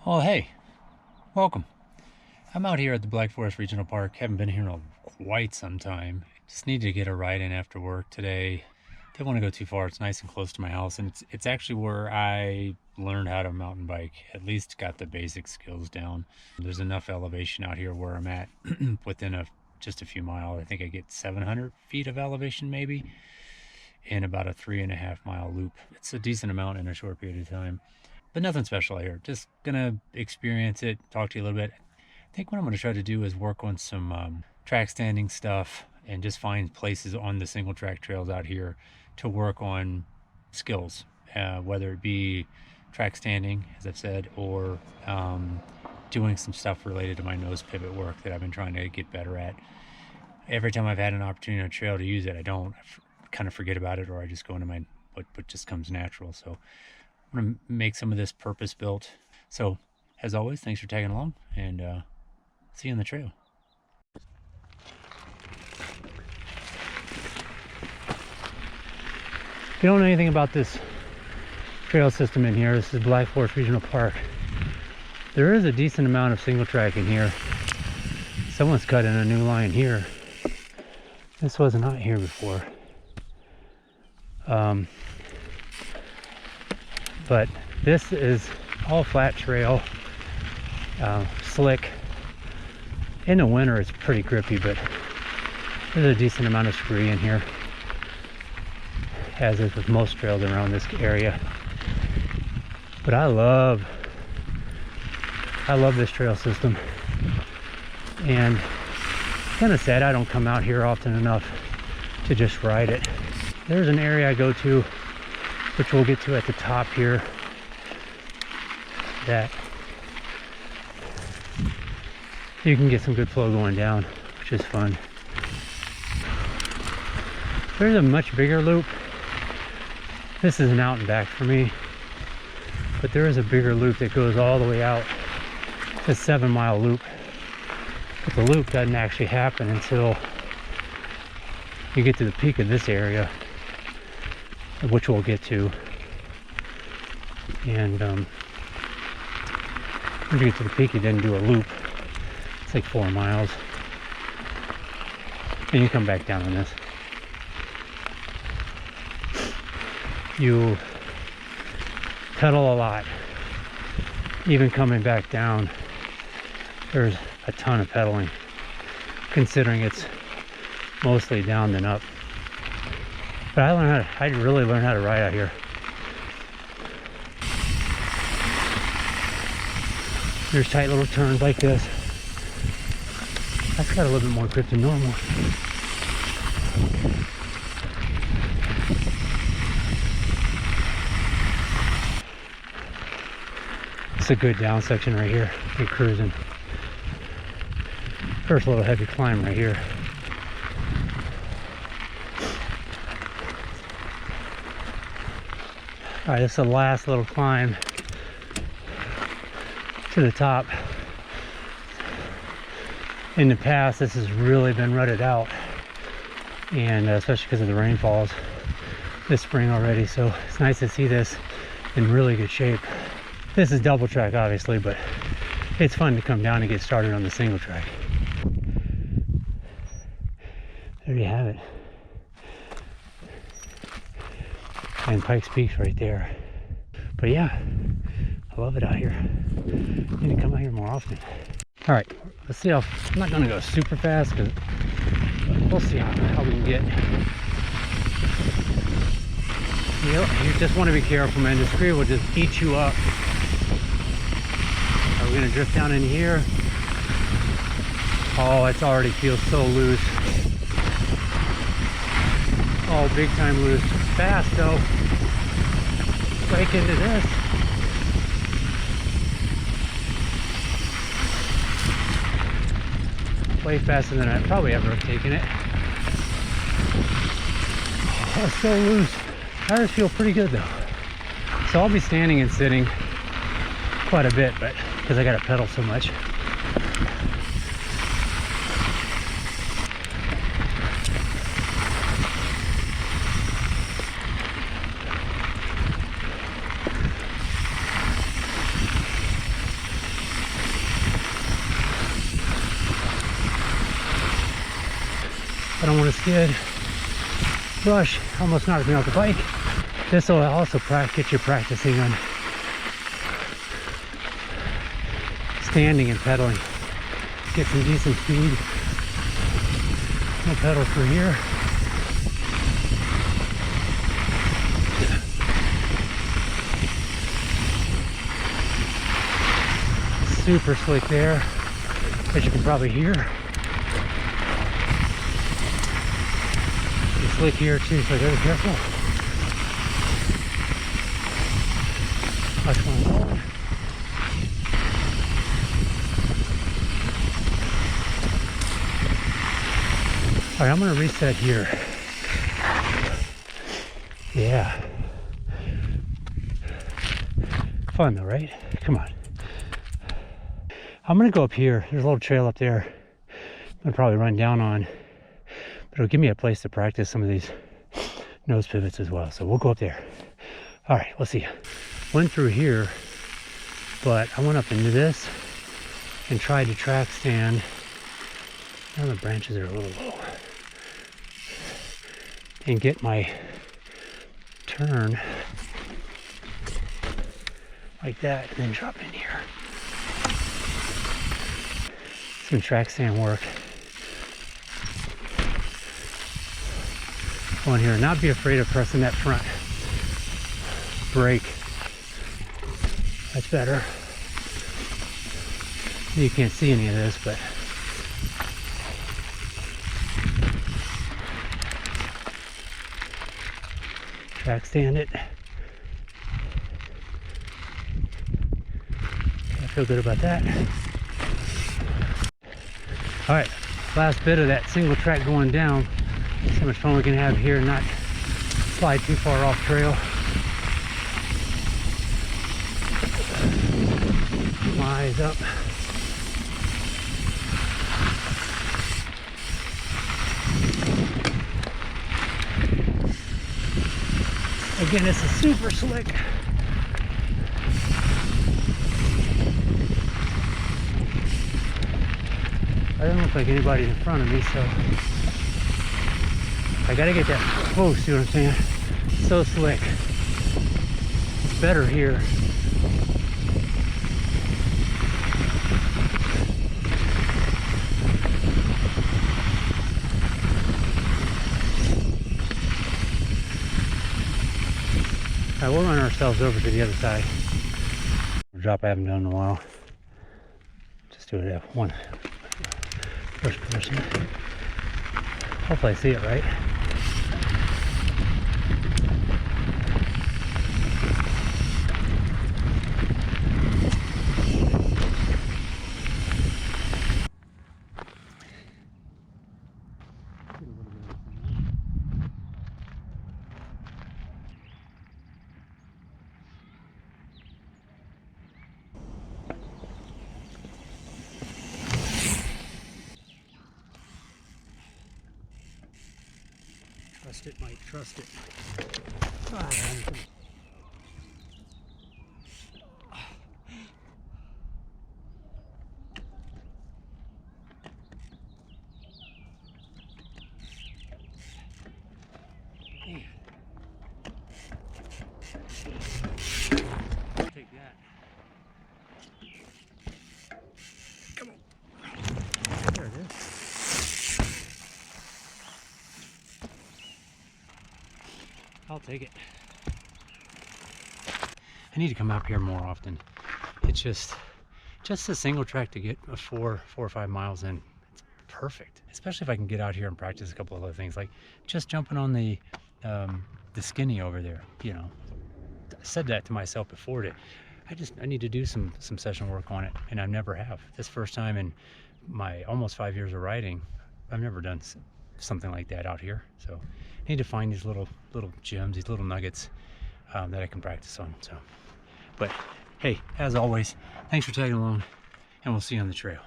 Oh, hey, welcome. I'm out here at the Black Forest Regional Park. Haven't been here in quite some time. Just need to get a ride in after work today. Didn't want to go too far. It's nice and close to my house, and it's actually where I learned how to mountain bike. At least got the basic skills down. There's enough elevation out here where I'm at within just a few miles. I think I get 700 feet of elevation maybe in about a 3.5 mile loop. It's a decent amount in a short period of time. But nothing special here. Just gonna experience it, talk to you a little bit. I think what I'm gonna try to do is work on some track standing stuff and just find places on the single track trails out here to work on skills, whether it be track standing, as I've said, or doing some stuff related to my nose pivot work that I've been trying to get better at. Every time I've had an opportunity on a trail to use it, I don't. Kind of forget about it, or I just go into my what just comes natural. So I'm gonna make some of this purpose built. So as always, thanks for tagging along, and see you on the trail. If you don't know anything about this trail system in here, this is Black Forest Regional Park. There is a decent amount of single track in here. Someone's cut in a new line here. This was not here before. But this is all flat trail, slick. In the winter it's pretty grippy, but there's a decent amount of scree in here, as is with most trails around this area. But I love this trail system, and it's kind of sad I don't come out here often enough to just ride it. There's an area I go to, which we'll get to at the top here, that you can get some good flow going down, which is fun. There's a much bigger loop. This is an out and back for me, but there is a bigger loop that goes all the way out. It's a 7-mile loop, but the loop doesn't actually happen until you get to the peak of this area, which we'll get to. And when you get to the peak, you then do a loop. It's like 4 miles. And you come back down on this. You pedal a lot. Even coming back down, there's a ton of pedaling, considering it's mostly down than up. But I really learned how to ride out here. There's tight little turns like this. That's got a little bit more grip than normal. It's a good down section right here. You're cruising. First little heavy climb right here. All right, this is the last little climb to the top. In the past, this has really been rutted out, and especially because of the rainfalls this spring already. So it's nice to see this in really good shape. This is double track, obviously, but it's fun to come down and get started on the single track. There you have it. And Pikes Peak's right there. But yeah, I love it out here. I need to come out here more often. All right, let's see how, I'm not gonna go super fast, because we'll see how we can get. You just want to be careful, man. The scree will just eat you up. Are we gonna drift down in here? Oh, it already feels so loose. Oh, big time loose. Fast though. Break into this. Way faster than I probably ever have taken it. Oh, it's so loose. Tires feel pretty good though. So I'll be standing and sitting quite a bit, but because I got to pedal so much. I don't want to skid. Brush almost knocked me off the bike. This will also get you practicing on standing and pedaling. Get some decent speed. No pedal through here. Super slick there, as you can probably hear. It's slick here too, so gotta be careful. Watch one forward. All right, I'm gonna reset here. Yeah. Fun though, right? Come on. I'm gonna go up here. There's a little trail up there I'm gonna probably run down on, but it'll give me a place to practice some of these nose pivots as well. So we'll go up there. All right, we'll see you. Went through here, but I went up into this and tried to track stand. Now the branches are a little low. And get my turn like that and then drop in here. Some track stand work. Go in here, not be afraid of pressing that front brake. That's better. You can't see any of this, but track stand it. I feel good about that. All right, last bit of that single track going down. See how much fun we can have here and not slide too far off trail. My eyes up. Again, this is super slick. I don't look like anybody in front of me, so I gotta get that. Oh, see what I'm saying? So slick. It's better here. All right, we'll run ourselves over to the other side. Drop I haven't done in a while. Just do it at one first person. Hopefully I see it right. Trust it, Mike, trust it. Ah, man. Take that. Come on. There it is. I'll take it. I need to come up here more often. It's just a single track to get a 4 or 5 miles in. It's perfect, especially if I can get out here and practice a couple of other things, like just jumping on the skinny over there. You know, I said that to myself before. I need to do some session work on it, and I never have. This first time in my almost 5 years of riding, I've never done something like that out here. So I need to find these little gems, these little nuggets that I can practice on. So, but hey, as always, thanks for tagging along, and we'll see you on the trail.